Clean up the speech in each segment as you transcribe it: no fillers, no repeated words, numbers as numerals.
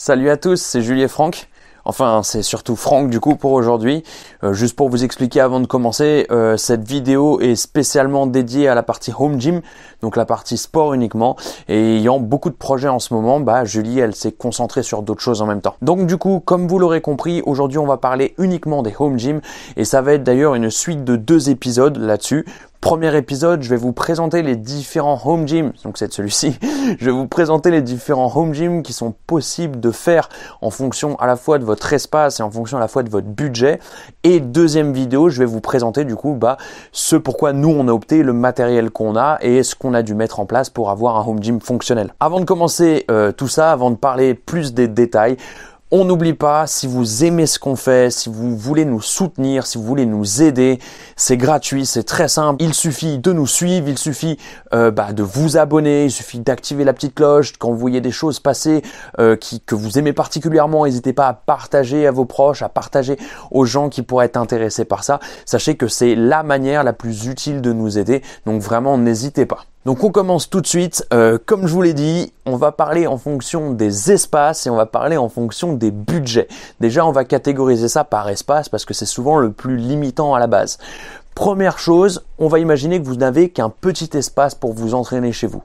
Salut à tous, c'est Julie et Franck. Enfin, c'est surtout Franck du coup pour aujourd'hui. Juste pour vous expliquer avant de commencer, cette vidéo est spécialement dédiée à la partie home gym, donc la partie sport uniquement. Et ayant beaucoup de projets en ce moment, Julie, elle s'est concentrée sur d'autres choses en même temps. Donc du coup, comme vous l'aurez compris, aujourd'hui on va parler uniquement des home gym et ça va être d'ailleurs une suite de 2 épisodes là-dessus. Premier épisode, je vais vous présenter les différents home gyms, donc c'est celui-ci, je vais vous présenter les différents home gyms qui sont possibles de faire en fonction à la fois de votre espace et en fonction à la fois de votre budget. Et deuxième vidéo, je vais vous présenter du coup ce pourquoi nous on a opté, le matériel qu'on a et ce qu'on a dû mettre en place pour avoir un home gym fonctionnel. Avant de commencer tout ça, avant de parler plus des détails, on n'oublie pas, si vous aimez ce qu'on fait, si vous voulez nous soutenir, si vous voulez nous aider, c'est gratuit, c'est très simple. Il suffit de nous suivre, il suffit de vous abonner, il suffit d'activer la petite cloche. Quand vous voyez des choses passer que vous aimez particulièrement, n'hésitez pas à partager à vos proches, à partager aux gens qui pourraient être intéressés par ça. Sachez que c'est la manière la plus utile de nous aider, donc vraiment n'hésitez pas. Donc on commence tout de suite, comme je vous l'ai dit, on va parler en fonction des espaces et on va parler en fonction des budgets. Déjà on va catégoriser ça par espace parce que c'est souvent le plus limitant à la base. Première chose, on va imaginer que vous n'avez qu'un petit espace pour vous entraîner chez vous.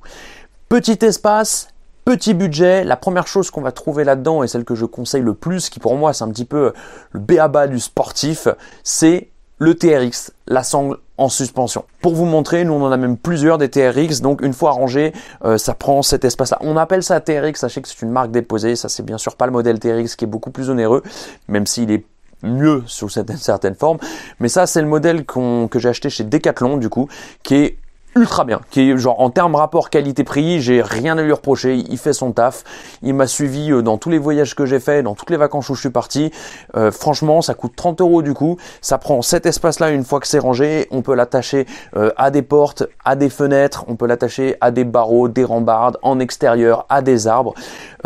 Petit espace, petit budget, la première chose qu'on va trouver là-dedans et celle que je conseille le plus, qui pour moi c'est un petit peu le b.a.-ba du sportif, c'est le TRX, la sangle en suspension. Pour vous montrer, nous on en a même plusieurs des TRX, donc une fois rangé, ça prend cet espace-là. On appelle ça TRX, sachez que c'est une marque déposée, ça c'est bien sûr pas le modèle TRX qui est beaucoup plus onéreux, même s'il est mieux sous certaines formes, mais ça c'est le modèle que j'ai acheté chez Decathlon du coup, qui est ultra bien, qui est genre en termes rapport qualité-prix, j'ai rien à lui reprocher, il fait son taf, il m'a suivi dans tous les voyages que j'ai fait, dans toutes les vacances où je suis parti, franchement ça coûte 30 € du coup, ça prend cet espace-là une fois que c'est rangé, on peut l'attacher à des portes, à des fenêtres, on peut l'attacher à des barreaux, des rambardes, en extérieur, à des arbres,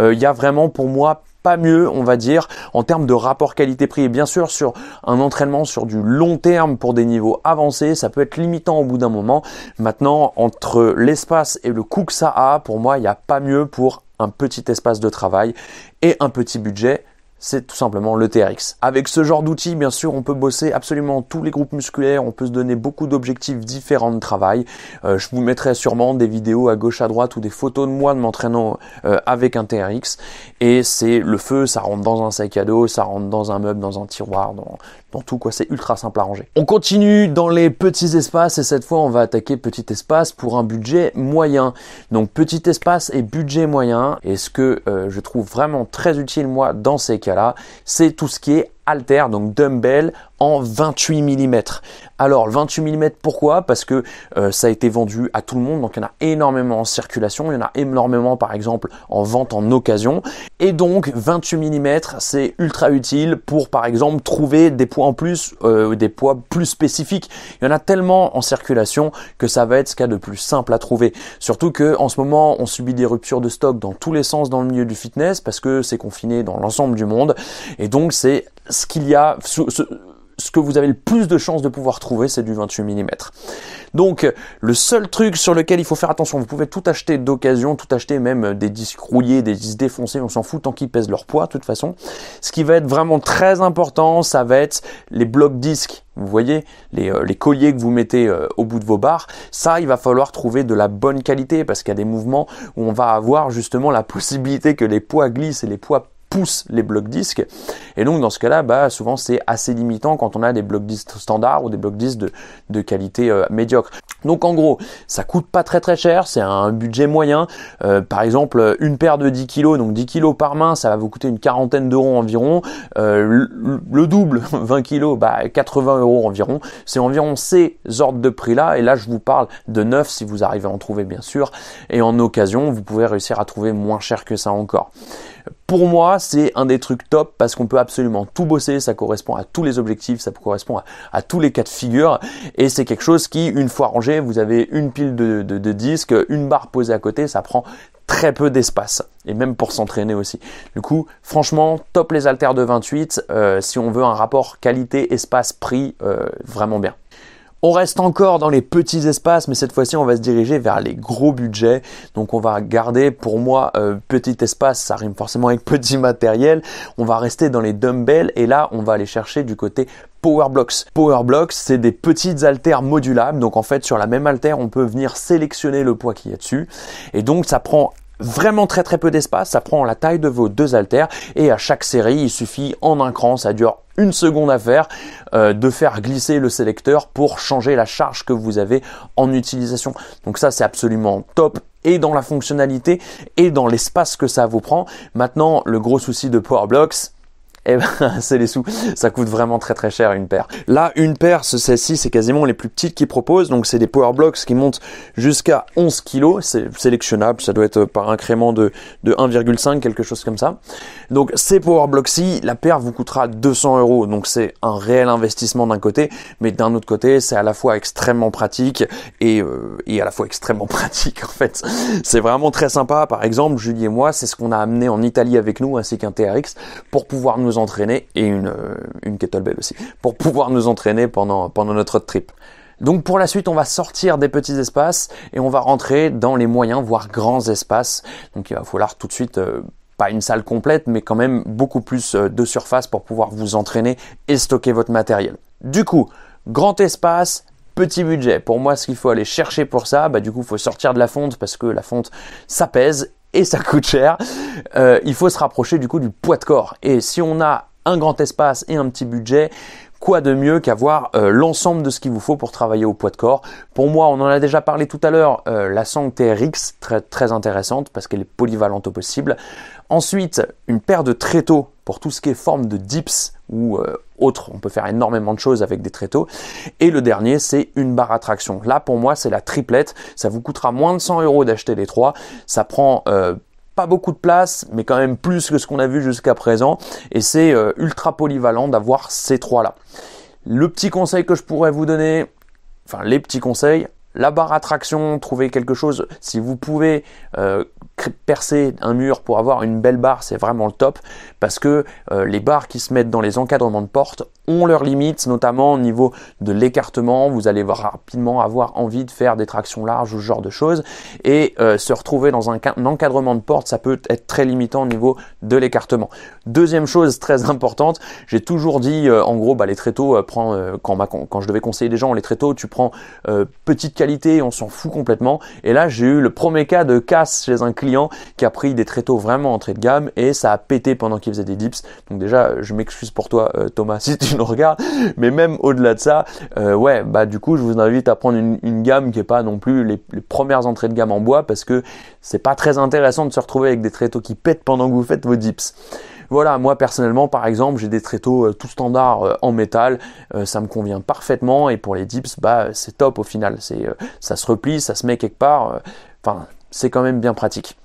il y a vraiment pour moi pas mieux, on va dire, en termes de rapport qualité-prix. Et bien sûr, sur un entraînement sur du long terme pour des niveaux avancés, ça peut être limitant au bout d'un moment. Maintenant, entre l'espace et le coût que ça a, pour moi, il n'y a pas mieux pour un petit espace de travail et un petit budget. C'est tout simplement le TRX. Avec ce genre d'outils, bien sûr, on peut bosser absolument tous les groupes musculaires, on peut se donner beaucoup d'objectifs différents de travail. Je vous mettrai sûrement des vidéos à gauche à droite ou des photos de moi de m'entraînant avec un TRX. Et c'est le feu, ça rentre dans un sac à dos, ça rentre dans un meuble, dans un tiroir, dans tout quoi, c'est ultra simple à ranger. On continue dans les petits espaces et cette fois on va attaquer petit espace pour un budget moyen. Donc petit espace et budget moyen, et ce que je trouve vraiment très utile moi dans ces cas-là, c'est tout ce qui est haltère, donc dumbbell en 28 mm. Alors le 28 mm pourquoi? Parce que ça a été vendu à tout le monde, donc il y en a énormément en circulation, il y en a énormément par exemple en vente en occasion, et donc 28 mm c'est ultra utile pour par exemple trouver des poids en plus, des poids plus spécifiques. Il y en a tellement en circulation que ça va être ce qu'il y a de plus simple à trouver. Surtout que en ce moment on subit des ruptures de stock dans tous les sens dans le milieu du fitness parce que c'est confiné dans l'ensemble du monde, et donc c'est ce qu'il y a, ce que vous avez le plus de chances de pouvoir trouver, c'est du 28 mm. Donc, le seul truc sur lequel il faut faire attention, vous pouvez tout acheter d'occasion, tout acheter même des disques rouillés, des disques défoncés, on s'en fout tant qu'ils pèsent leur poids de toute façon. Ce qui va être vraiment très important, ça va être les blocs disques. Vous voyez, les colliers que vous mettez au bout de vos barres, ça, il va falloir trouver de la bonne qualité parce qu'il y a des mouvements où on va avoir justement la possibilité que les poids glissent et les poids pousse les blocs disques, et donc dans ce cas-là, souvent c'est assez limitant quand on a des blocs disques standards ou des blocs disques de qualité médiocre. Donc en gros, ça coûte pas très très cher, c'est un budget moyen. Par exemple, une paire de 10 kg, donc 10 kg par main, ça va vous coûter une quarantaine d'euros environ. Le double, 20 kg, 80 € environ. C'est environ ces ordres de prix-là, et là je vous parle de neuf si vous arrivez à en trouver bien sûr, et en occasion, vous pouvez réussir à trouver moins cher que ça encore. Pour moi, c'est un des trucs top parce qu'on peut absolument tout bosser, ça correspond à tous les objectifs, ça correspond à tous les cas de figure, et c'est quelque chose qui, une fois rangé, vous avez une pile de disques, une barre posée à côté, ça prend très peu d'espace, et même pour s'entraîner aussi. Du coup, franchement, top les haltères de 28, si on veut un rapport qualité, espace, prix, vraiment bien. On reste encore dans les petits espaces, mais cette fois-ci, on va se diriger vers les gros budgets. Donc, on va garder, pour moi, petit espace, ça rime forcément avec petit matériel. On va rester dans les dumbbells et là, on va aller chercher du côté Power Blocks. Power Blocks, c'est des petites haltères modulables. Donc, en fait, sur la même haltère, on peut venir sélectionner le poids qu'il y a dessus. Et donc, ça prend vraiment très peu d'espace, ça prend la taille de vos 2 haltères et à chaque série, il suffit en un cran, ça dure 1 seconde à faire, de faire glisser le sélecteur pour changer la charge que vous avez en utilisation. Donc ça, c'est absolument top et dans la fonctionnalité et dans l'espace que ça vous prend. Maintenant, le gros souci de Power Blocks, eh ben, c'est les sous. Ça coûte vraiment très cher une paire. Là, une paire, celle-ci, c'est quasiment les plus petites qu'ils proposent. Donc, c'est des Power Blocks qui montent jusqu'à 11 kg. C'est sélectionnable. Ça doit être par incrément de 1,5, quelque chose comme ça. Donc, ces Power Blocks-ci, la paire vous coûtera 200 €. Donc, c'est un réel investissement d'un côté. Mais d'un autre côté, c'est à la fois extrêmement pratique et à la fois extrêmement pratique, en fait. C'est vraiment très sympa. Par exemple, Julie et moi, c'est ce qu'on a amené en Italie avec nous, ainsi qu'un TRX, pour pouvoir nous entraîner et une kettlebell aussi pour pouvoir nous entraîner pendant notre road trip. Donc pour la suite, on va sortir des petits espaces et on va rentrer dans les moyens voire grands espaces. Donc il va falloir tout de suite pas une salle complète mais quand même beaucoup plus de surface pour pouvoir vous entraîner et stocker votre matériel. Du coup, grand espace, petit budget. Pour moi, ce qu'il faut aller chercher pour ça, du coup, il faut sortir de la fonte parce que la fonte, ça pèse et ça coûte cher. Il faut se rapprocher du coup du poids de corps. Et si on a un grand espace et un petit budget, quoi de mieux qu'avoir l'ensemble de ce qu'il vous faut pour travailler au poids de corps. Pour moi, on en a déjà parlé tout à l'heure, la Sang TRX, très intéressante parce qu'elle est polyvalente au possible. Ensuite, une paire de tréteaux pour tout ce qui est forme de dips ou autre. On peut faire énormément de choses avec des tréteaux. Et le dernier, c'est une barre à traction. Là, pour moi, c'est la triplette. Ça vous coûtera moins de 100 € d'acheter les 3. Ça prend pas beaucoup de place, mais quand même plus que ce qu'on a vu jusqu'à présent. Et c'est ultra polyvalent d'avoir ces 3-là. Le petit conseil que je pourrais vous donner, enfin les petits conseils, la barre à traction, trouvez quelque chose. Si vous pouvez percer un mur pour avoir une belle barre, c'est vraiment le top parce que les barres qui se mettent dans les encadrements de porte ont leurs limites, notamment au niveau de l'écartement. Vous allez rapidement avoir envie de faire des tractions larges ou ce genre de choses et se retrouver dans un encadrement de porte, ça peut être très limitant au niveau de l'écartement. Deuxième chose très importante, j'ai toujours dit en gros les tréteaux, quand je devais conseiller des gens, les tréteaux tu prends petite qualité, on s'en fout complètement. Et là j'ai eu le premier cas de casse chez un client qui a pris des tréteaux vraiment entrée de gamme et ça a pété pendant qu'il faisait des dips. Donc déjà je m'excuse pour toi Thomas si tu nous regardes, mais même au-delà de ça, du coup je vous invite à prendre une gamme qui est pas non plus les premières entrées de gamme en bois parce que c'est pas très intéressant de se retrouver avec des tréteaux qui pètent pendant que vous faites vos dips. Voilà, moi personnellement par exemple j'ai des tréteaux tout standard en métal, ça me convient parfaitement et pour les dips c'est top au final, ça se replie, ça se met quelque part, c'est quand même bien pratique.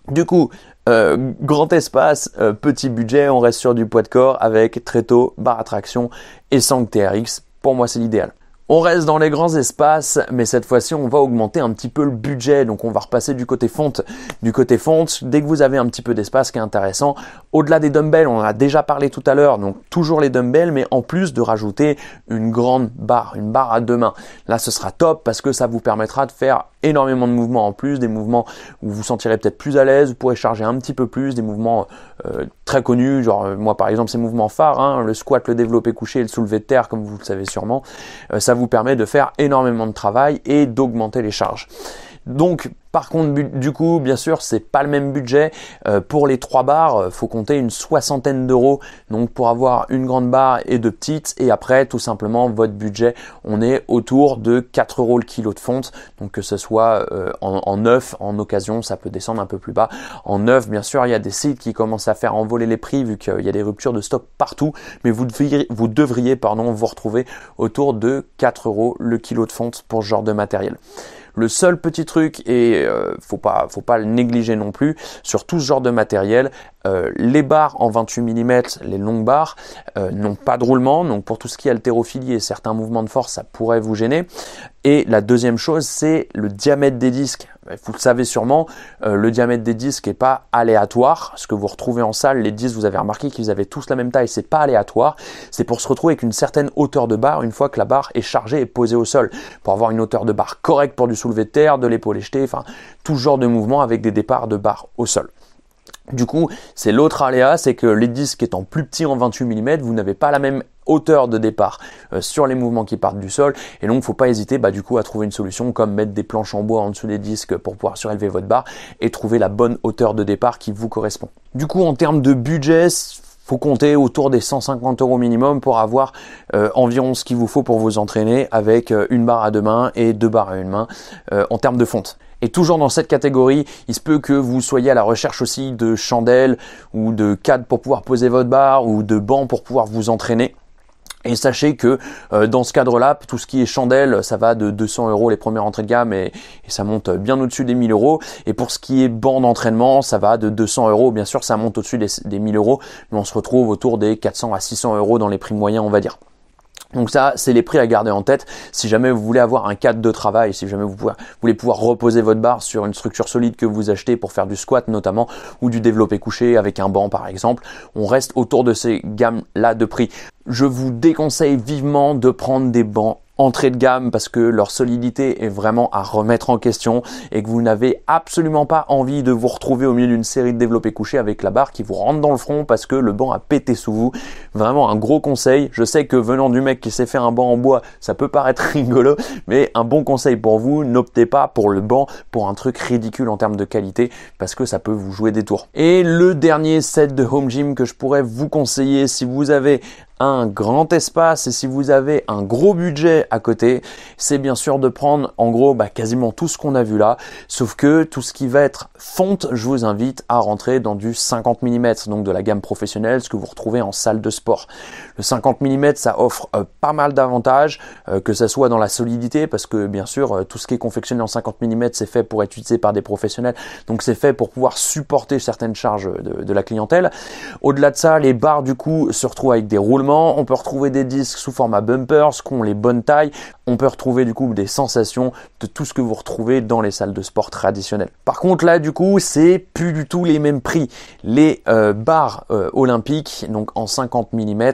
Du coup, grand espace, petit budget, on reste sur du poids de corps avec tréteau, barre à traction et Sang TRX, pour moi c'est l'idéal. On reste dans les grands espaces, mais cette fois-ci, on va augmenter un petit peu le budget. Donc, on va repasser du côté fonte. Du côté fonte, dès que vous avez un petit peu d'espace, ce qui est intéressant, au-delà des dumbbells, on en a déjà parlé tout à l'heure, donc toujours les dumbbells, mais en plus de rajouter une grande barre, une barre à 2 mains. Là, ce sera top parce que ça vous permettra de faire énormément de mouvements en plus, des mouvements où vous vous sentirez peut-être plus à l'aise, vous pourrez charger un petit peu plus, des mouvements très connus, genre moi par exemple ces mouvements phares, le squat, le développé couché et le soulevé de terre comme vous le savez sûrement, ça vous permet de faire énormément de travail et d'augmenter les charges. Donc par contre, du coup, bien sûr, c'est pas le même budget. Pour les 3 barres, faut compter une 60aine d'euros. Donc pour avoir une grande barre et 2 petites. Et après, tout simplement, votre budget, on est autour de 4 € le kilo de fonte. Donc que ce soit en neuf, en occasion, ça peut descendre un peu plus bas. En neuf, bien sûr, il y a des sites qui commencent à faire envoler les prix vu qu'il y a des ruptures de stock partout. Mais vous devriez vous retrouver autour de 4 € le kilo de fonte pour ce genre de matériel. Le seul petit truc, et faut pas le négliger non plus, sur tout ce genre de matériel, les barres en 28 mm, les longues barres, n'ont pas de roulement. Donc pour tout ce qui est haltérophilie et certains mouvements de force, ça pourrait vous gêner. Et la deuxième chose, c'est le diamètre des disques. vous le savez sûrement, le diamètre des disques n'est pas aléatoire. Ce que vous retrouvez en salle, les disques, vous avez remarqué qu'ils avaient tous la même taille, c'est pas aléatoire. C'est pour se retrouver avec une certaine hauteur de barre une fois que la barre est chargée et posée au sol, pour avoir une hauteur de barre correcte pour du soulevé de terre, de l'épaule jetée, enfin tout genre de mouvement avec des départs de barre au sol. Du coup, c'est l'autre aléa, c'est que les disques étant plus petits en 28 mm, vous n'avez pas la même hauteur de départ sur les mouvements qui partent du sol, et donc faut pas hésiter du coup à trouver une solution comme mettre des planches en bois en dessous des disques pour pouvoir surélever votre barre et trouver la bonne hauteur de départ qui vous correspond. Du coup, en termes de budget, faut compter autour des 150 € minimum pour avoir environ ce qu'il vous faut pour vous entraîner avec une barre à deux mains et deux barres à une main en termes de fonte. Et toujours dans cette catégorie, il se peut que vous soyez à la recherche aussi de chandelles ou de cadres pour pouvoir poser votre barre ou de bancs pour pouvoir vous entraîner. Et sachez que dans ce cadre-là, tout ce qui est chandelle, ça va de 200 € les premières entrées de gamme et ça monte bien au-dessus des 1000 €. Et pour ce qui est banc d'entraînement, ça va de 200 €. Bien sûr, ça monte au-dessus des 1000 €, mais on se retrouve autour des 400 à 600 € dans les prix moyens, on va dire. Donc ça, c'est les prix à garder en tête. Si jamais vous voulez avoir un cadre de travail, si jamais vous voulez pouvoir reposer votre barre sur une structure solide que vous achetez pour faire du squat notamment, ou du développé couché avec un banc par exemple, on reste autour de ces gammes-là de prix. Je vous déconseille vivement de prendre des bancs entrée de gamme parce que leur solidité est vraiment à remettre en question et que vous n'avez absolument pas envie de vous retrouver au milieu d'une série de développés couchés avec la barre qui vous rentre dans le front parce que le banc a pété sous vous. Vraiment un gros conseil. Je sais que venant du mec qui sait faire un banc en bois, ça peut paraître rigolo, mais un bon conseil pour vous, n'optez pas pour le banc pour un truc ridicule en termes de qualité parce que ça peut vous jouer des tours. Et le dernier set de home gym que je pourrais vous conseiller si vous avez un grand espace et si vous avez un gros budget à côté, c'est bien sûr de prendre en gros quasiment tout ce qu'on a vu là, sauf que tout ce qui va être fonte, je vous invite à rentrer dans du 50 mm, donc de la gamme professionnelle, ce que vous retrouvez en salle de sport. Le 50 mm, ça offre pas mal d'avantages, que ça soit dans la solidité, parce que bien sûr, tout ce qui est confectionné en 50 mm, c'est fait pour être utilisé par des professionnels, donc c'est fait pour pouvoir supporter certaines charges de la clientèle. Au-delà de ça, les barres du coup se retrouvent avec des roulements. On peut retrouver des disques sous format bumpers qui ont les bonnes tailles. On peut retrouver du coup des sensations de tout ce que vous retrouvez dans les salles de sport traditionnelles. Par contre là du coup c'est plus du tout les mêmes prix. Les barres olympiques donc en 50 mm,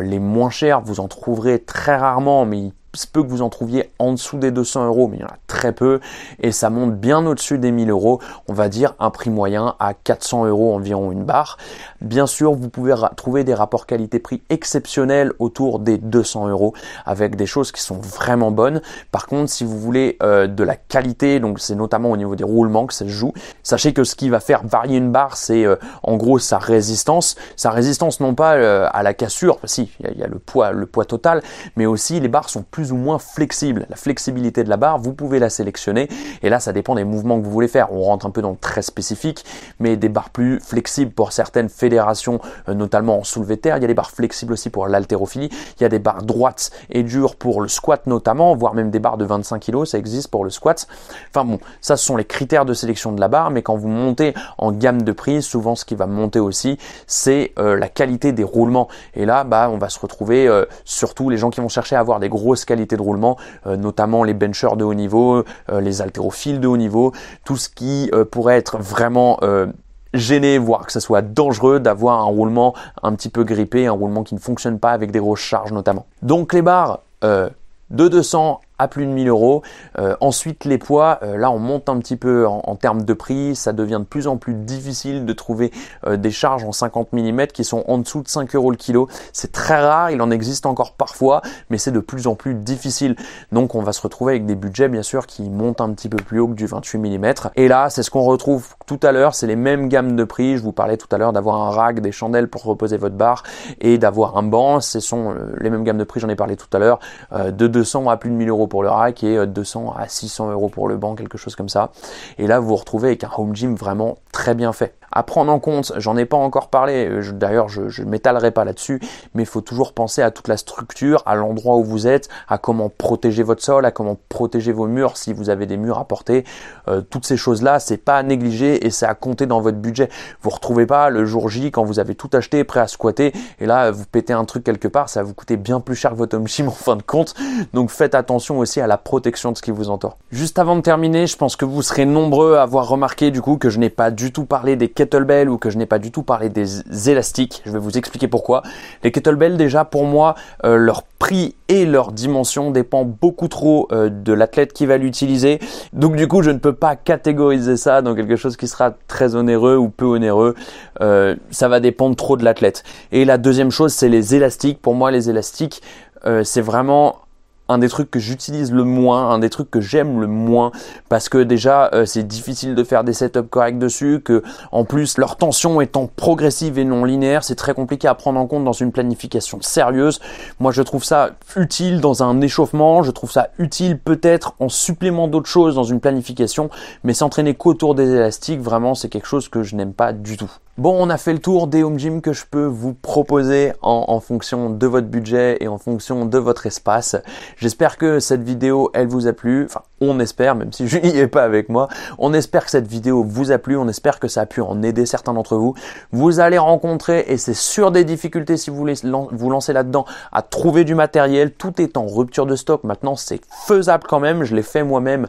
les moins chères vous en trouverez très rarement, mais il se peut que vous en trouviez en dessous des 200 €, mais il y en a très peu et ça monte bien au-dessus des 1000 €. On va dire un prix moyen à 400 € environ une barre. Bien sûr, vous pouvez trouver des rapports qualité-prix exceptionnels autour des 200 € avec des choses qui sont vraiment bonnes. Par contre, si vous voulez de la qualité, donc c'est notamment au niveau des roulements que ça se joue, sachez que ce qui va faire varier une barre, c'est en gros sa résistance. Sa résistance non pas à la cassure, si, il y a le poids total, mais aussi les barres sont plus ou moins flexibles. La flexibilité de la barre, vous pouvez la sélectionner et là ça dépend des mouvements que vous voulez faire. On rentre un peu dans le très spécifique, mais des barres plus flexibles pour certaines fédérations, notamment en soulevé de terre. Il y a des barres flexibles aussi pour l'haltérophilie. Il y a des barres droites et dures pour le squat notamment, voire même des barres de 25 kg, ça existe pour le squat. Enfin bon, ça ce sont les critères de sélection de la barre, mais quand vous montez en gamme de prix, souvent ce qui va monter aussi, c'est la qualité des roulements. Et là, on va se retrouver surtout les gens qui vont chercher à avoir des grosses qualités de roulement, notamment les benchers de haut niveau, les haltérophiles de haut niveau, tout ce qui pourrait être vraiment gêné, voire que ça soit dangereux d'avoir un roulement un petit peu grippé, un roulement qui ne fonctionne pas avec des grosses charges notamment. Donc les barres de 200 à plus de 1000 €. Ensuite les poids, là on monte un petit peu en termes de prix, ça devient de plus en plus difficile de trouver des charges en 50 mm qui sont en dessous de 5 € le kilo. C'est très rare, il en existe encore parfois, mais c'est de plus en plus difficile. Donc on va se retrouver avec des budgets bien sûr qui montent un petit peu plus haut que du 28 mm. Et là c'est ce qu'on retrouve tout à l'heure, c'est les mêmes gammes de prix. Je vous parlais tout à l'heure d'avoir un rack, des chandelles pour reposer votre barre et d'avoir un banc. Ce sont les mêmes gammes de prix, j'en ai parlé tout à l'heure, de 200 à plus de 1000 € pour le rack et 200 à 600 € pour le banc, quelque chose comme ça. Et là, vous vous retrouvez avec un home gym vraiment très bien fait. à prendre en compte, j'en ai pas encore parlé, d'ailleurs je m'étalerai pas là-dessus, mais il faut toujours penser à toute la structure, à l'endroit où vous êtes, à comment protéger votre sol, à comment protéger vos murs si vous avez des murs à porter. Toutes ces choses-là, c'est pas à négliger et c'est à compter dans votre budget. Vous retrouvez pas le jour J quand vous avez tout acheté, prêt à squatter, et là vous pétez un truc quelque part, ça va vous coûter bien plus cher que votre home gym en fin de compte. Donc faites attention aussi à la protection de ce qui vous entoure. Juste avant de terminer, je pense que vous serez nombreux à avoir remarqué du coup que je n'ai pas du tout parlé des kettlebells ou que je n'ai pas du tout parlé des élastiques. Je vais vous expliquer pourquoi. Les kettlebells, déjà pour moi, leur prix et leur dimension dépend beaucoup trop de l'athlète qui va l'utiliser. Donc du coup, je ne peux pas catégoriser ça dans quelque chose qui sera très onéreux ou peu onéreux. Ça va dépendre trop de l'athlète. Et la deuxième chose, c'est les élastiques. Pour moi, les élastiques, c'est vraiment un des trucs que j'utilise le moins, un des trucs que j'aime le moins, parce que déjà c'est difficile de faire des setups corrects dessus, que en plus leur tension étant progressive et non linéaire, c'est très compliqué à prendre en compte dans une planification sérieuse. Moi je trouve ça utile dans un échauffement, je trouve ça utile peut-être en supplément d'autres choses dans une planification, mais s'entraîner qu'autour des élastiques, vraiment c'est quelque chose que je n'aime pas du tout. Bon, on a fait le tour des home gym que je peux vous proposer en fonction de votre budget et en fonction de votre espace. J'espère que cette vidéo, elle vous a plu. Enfin, on espère, même si je n'y ai pas avec moi. On espère que cette vidéo vous a plu. On espère que ça a pu en aider certains d'entre vous. Vous allez rencontrer, et c'est sûr, des difficultés si vous voulez vous lancer là-dedans, à trouver du matériel. Tout est en rupture de stock. Maintenant, c'est faisable quand même. Je l'ai fait moi-même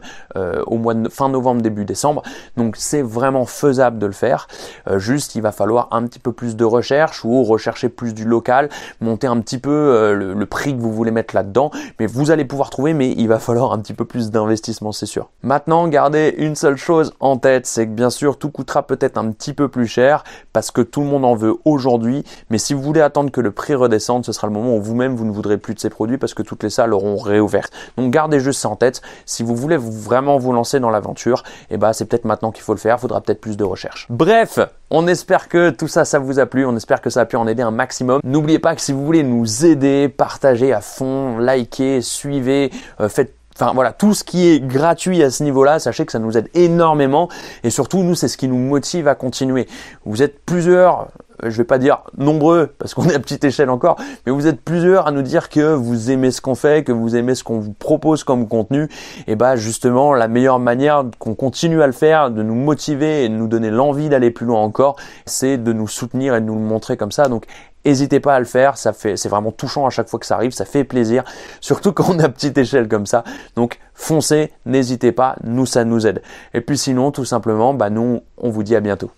au mois de fin novembre, début décembre. Donc, c'est vraiment faisable de le faire. Juste, il va falloir un petit peu plus de recherche ou rechercher plus du local, monter un petit peu le prix que vous voulez mettre là-dedans, mais vous allez pouvoir trouver, mais il va falloir un petit peu plus d'investissement, c'est sûr. Maintenant, gardez une seule chose en tête, c'est que bien sûr, tout coûtera peut-être un petit peu plus cher parce que tout le monde en veut aujourd'hui, mais si vous voulez attendre que le prix redescende, ce sera le moment où vous-même, vous ne voudrez plus de ces produits parce que toutes les salles auront réouvert. Donc, gardez juste ça en tête. Si vous voulez vraiment vous lancer dans l'aventure, eh ben, c'est peut-être maintenant qu'il faut le faire, il faudra peut-être plus de recherche. Bref, on espère que tout ça, ça vous a plu. On espère que ça a pu en aider un maximum. N'oubliez pas que si vous voulez nous aider, partagez à fond, likez, suivez, faites voilà, tout ce qui est gratuit à ce niveau-là, sachez que ça nous aide énormément et surtout, nous, c'est ce qui nous motive à continuer. Vous êtes plusieurs, je vais pas dire nombreux parce qu'on est à petite échelle encore, mais vous êtes plusieurs à nous dire que vous aimez ce qu'on fait, que vous aimez ce qu'on vous propose comme contenu. Et bah justement, la meilleure manière qu'on continue à le faire, de nous motiver et de nous donner l'envie d'aller plus loin encore, c'est de nous soutenir et de nous le montrer comme ça. Donc n'hésitez pas à le faire, c'est vraiment touchant à chaque fois que ça arrive, ça fait plaisir, surtout quand on est à petite échelle comme ça. Donc foncez, n'hésitez pas, nous ça nous aide. Et puis sinon, tout simplement, nous on vous dit à bientôt.